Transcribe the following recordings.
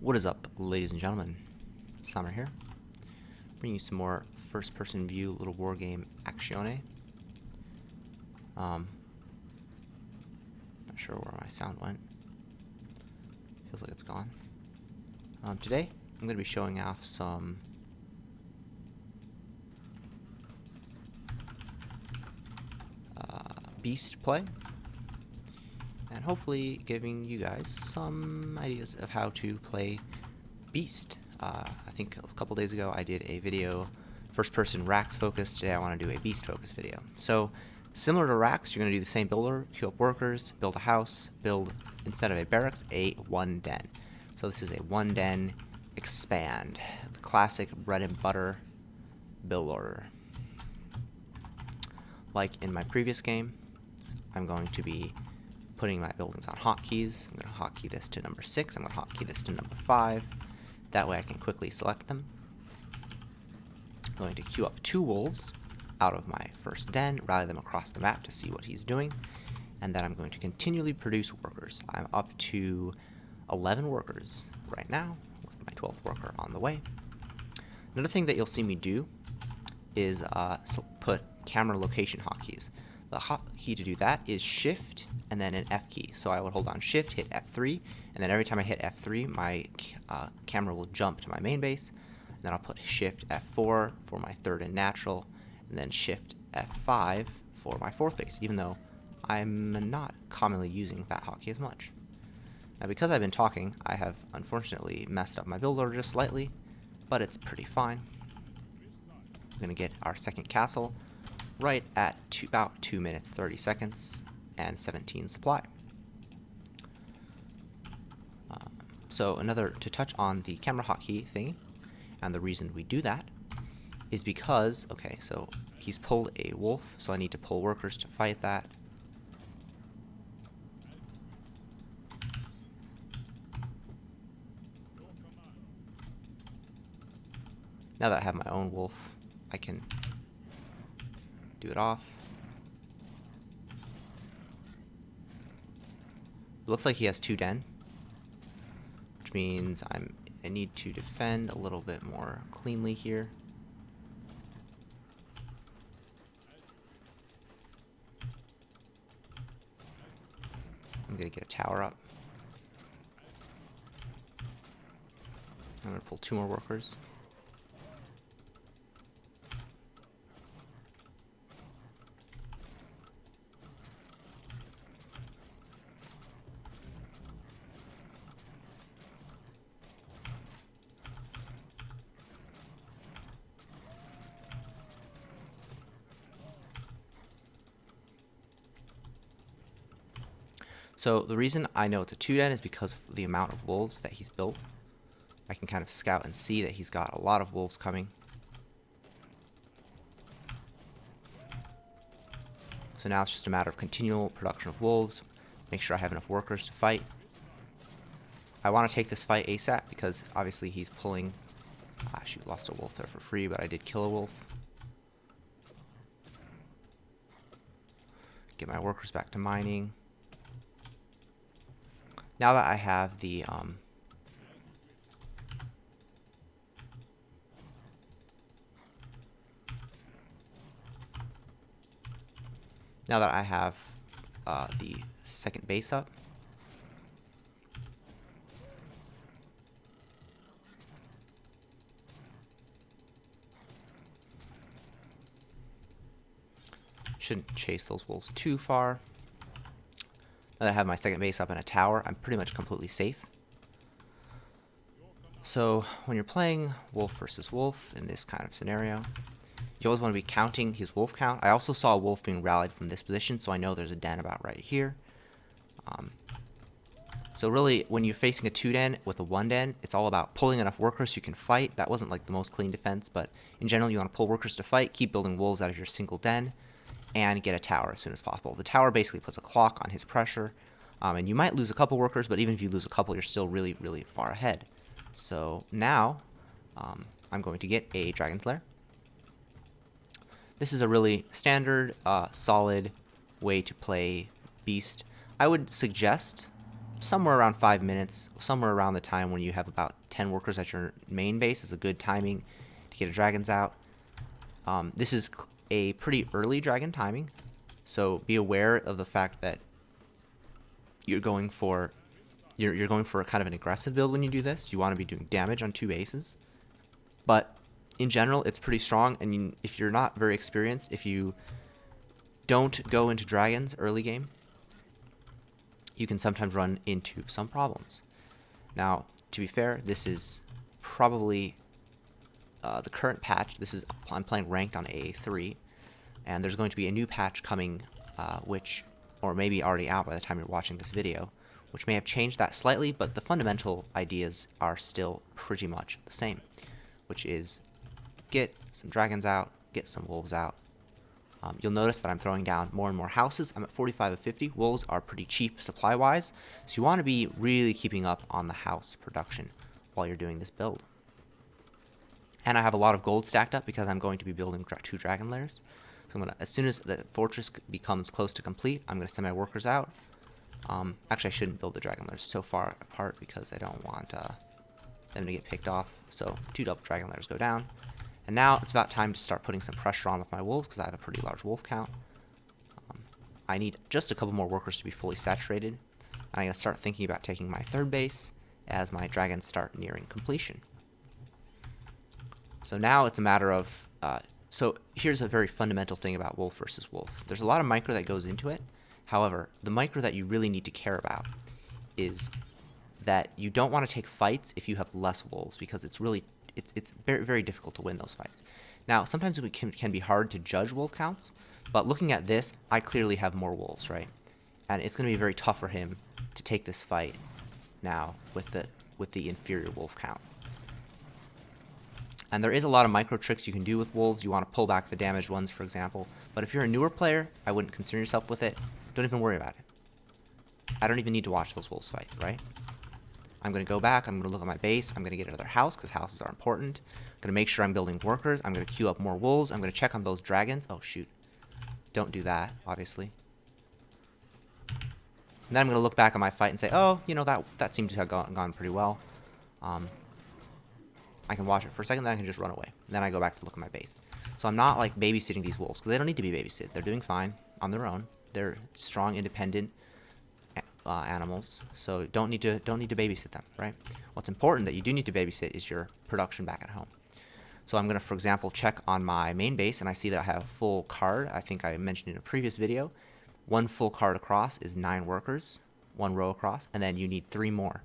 What is up, ladies and gentlemen? Slammer here, bringing you some more first-person view Littlewargame Actione. Not sure where my sound went. Feels like it's gone. Today, I'm going to be showing off some beast play, and hopefully giving you guys some ideas of how to play beast. I think a couple days ago I did a video first-person racks focus. Today I want to do a beast focus video. So similar to racks, you're going to do the same builder, queue up workers, build a house, build, instead of a barracks, a one den. So this is a one den expand, the classic bread and butter build order. Like in my previous game, I'm going to be putting my buildings on hotkeys. I'm going to hotkey this to number 6. I'm going to hotkey this to number 5. That way I can quickly select them. I'm going to queue up 2 wolves out of my first den, rally them across the map to see what he's doing, and then I'm going to continually produce workers. I'm up to 11 workers right now, with my 12th worker on the way. Another thing that you'll see me do is put camera location hotkeys. The hotkey to do that is Shift and then an F key. So I would hold on Shift, hit F3, and then every time I hit F3, my camera will jump to my main base. And then I'll put Shift F4 for my 3rd and natural, and then Shift F5 for my 4th base, even though I'm not commonly using that hotkey as much. Now, because I've been talking, I have unfortunately messed up my build order just slightly, but it's pretty fine. We're going to get our second castle right at about 2 minutes 30 seconds and 17 supply. So to touch on the camera hotkey thing, and the reason we do that is because, okay, so he's pulled a wolf, so I need to pull workers to fight that. Now that I have my own wolf, I can do it off. It looks like he has 2 den, which means I need to defend a little bit more cleanly here. I'm gonna get a tower up. I'm gonna pull 2 more workers. So the reason I know it's a 2 den is because of the amount of wolves that he's built. I can kind of scout and see that he's got a lot of wolves coming. So now it's just a matter of continual production of wolves. Make sure I have enough workers to fight. I want to take this fight ASAP because obviously he's pulling... shoot, lost a wolf there for free, but I did kill a wolf. Get my workers back to mining. Now that I have the the second base up, shouldn't chase those wolves too far. Now that I have my second base up in a tower, I'm pretty much completely safe. So when you're playing wolf versus wolf in this kind of scenario, you always want to be counting his wolf count. I also saw a wolf being rallied from this position, so I know there's a den about right here. So really, when you're facing a 2 den with a 1 den, it's all about pulling enough workers so you can fight. That wasn't like the most clean defense, but in general, you want to pull workers to fight, keep building wolves out of your single den, and get a tower as soon as possible. The tower basically puts a clock on his pressure, and you might lose a couple workers, but even if you lose a couple, you're still really, really far ahead. So now, I'm going to get a Dragon's Lair. This is a really standard, solid way to play Beast. I would suggest somewhere around 5 minutes, somewhere around the time when you have about 10 workers at your main base is a good timing to get dragons out. This is a pretty early dragon timing, so be aware of the fact that you're going for a kind of an aggressive build when you do this. You want to be doing damage on 2 bases, but in general, it's pretty strong. And if you're not very experienced, if you don't go into dragons early game, you can sometimes run into some problems. Now, to be fair, this is probably the current patch. I'm playing ranked on A3, and there's going to be a new patch coming, or maybe already out by the time you're watching this video, which may have changed that slightly, but the fundamental ideas are still pretty much the same, which is get some dragons out, get some wolves out. You'll notice that I'm throwing down more and more houses. I'm at 45 of 50. Wolves are pretty cheap supply-wise, so you want to be really keeping up on the house production while you're doing this build. And I have a lot of gold stacked up because I'm going to be building 2 dragon lairs. So as soon as the fortress becomes close to complete, I'm going to send my workers out. Actually, I shouldn't build the dragon lairs so far apart because I don't want them to get picked off. So 2 double dragon lairs go down. And now it's about time to start putting some pressure on with my wolves because I have a pretty large wolf count. I need just a couple more workers to be fully saturated. And I'm going to start thinking about taking my 3rd base as my dragons start nearing completion. So now it's a matter of... so here's a very fundamental thing about wolf versus wolf. There's a lot of micro that goes into it. However, the micro that you really need to care about is that you don't want to take fights if you have less wolves, because it's very, very difficult to win those fights. Now, sometimes it can be hard to judge wolf counts, but looking at this, I clearly have more wolves, right? And it's going to be very tough for him to take this fight now with the inferior wolf count. And there is a lot of micro tricks you can do with wolves. You want to pull back the damaged ones, for example. But if you're a newer player, I wouldn't concern yourself with it. Don't even worry about it. I don't even need to watch those wolves fight, right? I'm going to go back. I'm going to look at my base. I'm going to get another house because houses are important. I'm going to make sure I'm building workers. I'm going to queue up more wolves. I'm going to check on those dragons. Oh, shoot. Don't do that, obviously. And then I'm going to look back at my fight and say, oh, you know, that seemed to have gone pretty well. I can watch it for a second, then I can just run away. And then I go back to look at my base. So I'm not like babysitting these wolves, because they don't need to be babysitted. They're doing fine on their own. They're strong, independent animals, so don't need to babysit them, right? What's important that you do need to babysit is your production back at home. So I'm going to, for example, check on my main base, and I see that I have a full card. I think I mentioned in a previous video. 1 full card across is 9 workers, 1 row across, and then you need 3 more.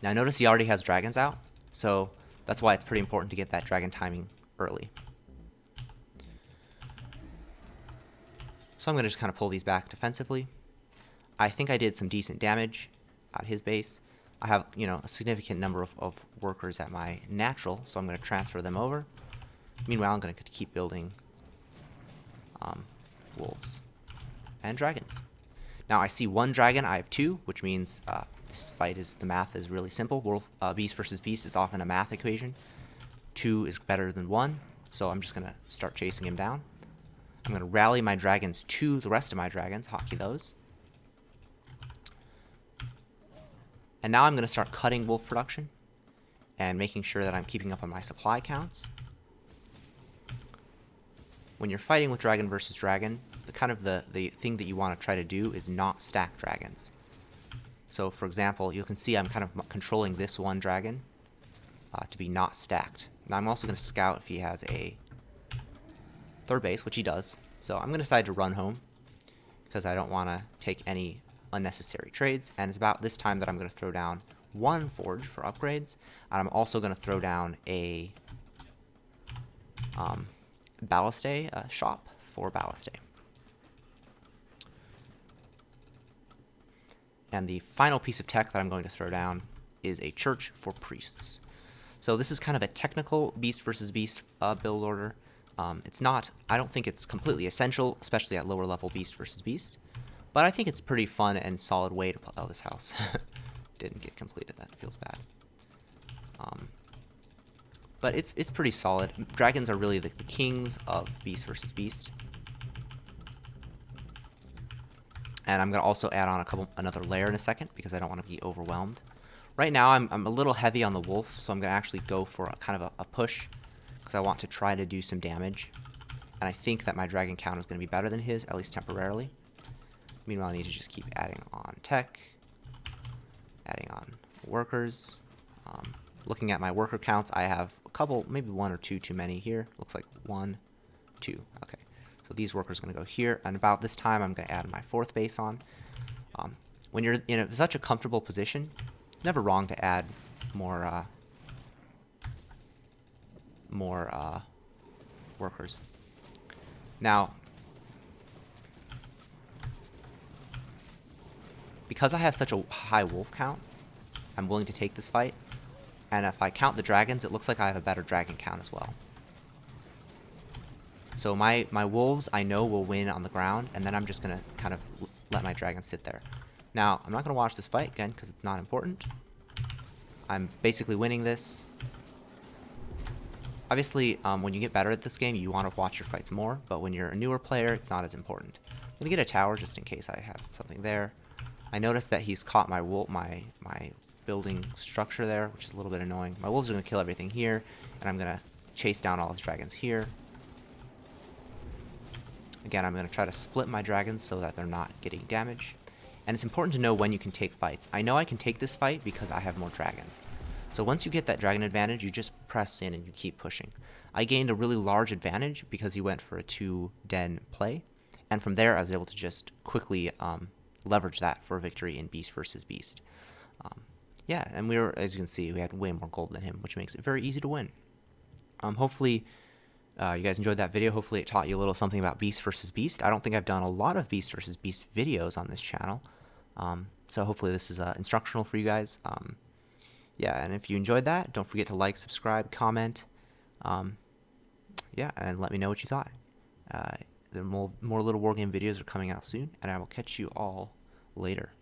Now notice he already has dragons out. So that's why it's pretty important to get that dragon timing early. So I'm going to just kind of pull these back defensively. I think I did some decent damage at his base. I have, you know, a significant number of workers at my natural, so I'm going to transfer them over. Meanwhile, I'm going to keep building wolves and dragons. Now I see 1 dragon, I have 2, which means this fight the math is really simple. Wolf, beast versus beast is often a math equation. 2 is better than 1, so I'm just going to start chasing him down. I'm going to rally my dragons to the rest of my dragons, hotkey those. And now I'm going to start cutting wolf production and making sure that I'm keeping up on my supply counts. When you're fighting with dragon versus dragon, the thing that you want to try to do is not stack dragons. So, for example, you can see I'm kind of controlling this 1 dragon to be not stacked. Now, I'm also going to scout if he has a 3rd base, which he does. So, I'm going to decide to run home because I don't want to take any unnecessary trades. And it's about this time that I'm going to throw down 1 forge for upgrades. And I'm also going to throw down a balliste shop for balliste. And the final piece of tech that I'm going to throw down is a church for priests. So this is kind of a technical beast versus beast build order. It's not, I don't think it's completely essential, especially at lower level beast versus beast. But I think it's pretty fun and solid way to play. Oh, this house didn't get completed. That feels bad. But it's pretty solid. Dragons are really the kings of beast versus beast. And I'm going to also add on another layer in a second because I don't want to be overwhelmed. Right now I'm a little heavy on the wolf, so I'm going to actually go for a push because I want to try to do some damage. And I think that my dragon count is going to be better than his, at least temporarily. Meanwhile, I need to just keep adding on tech, adding on workers. Looking at my worker counts, I have a couple, maybe one or two too many here. Looks like 1, 2. Okay, so these workers are going to go here, and about this time, I'm going to add my 4th base on. When you're in such a comfortable position, it's never wrong to add more workers. Now, because I have such a high wolf count, I'm willing to take this fight. And if I count the dragons, it looks like I have a better dragon count as well. So my wolves, I know, will win on the ground, and then I'm just going to kind of let my dragons sit there. Now, I'm not going to watch this fight, again, because it's not important. I'm basically winning this. Obviously, when you get better at this game, you want to watch your fights more, but when you're a newer player, it's not as important. I'm going to get a tower just in case I have something there. I noticed that he's caught my building structure there, which is a little bit annoying. My wolves are going to kill everything here, and I'm going to chase down all his dragons here. Again, I'm going to try to split my dragons so that they're not getting damage. And it's important to know when you can take fights. I know I can take this fight because I have more dragons. So once you get that dragon advantage, you just press in and you keep pushing. I gained a really large advantage because he went for a 2-den play. And from there, I was able to just quickly leverage that for a victory in Beast versus Beast. Yeah, and we were, as you can see, we had way more gold than him, which makes it very easy to win. Hopefully, you guys enjoyed that video. Hopefully, it taught you a little something about Beast versus Beast. I don't think I've done a lot of Beast versus Beast videos on this channel. So hopefully, this is instructional for you guys. Yeah, and if you enjoyed that, don't forget to like, subscribe, comment. Yeah, and let me know what you thought. More Littlewargame videos are coming out soon, and I will catch you all later.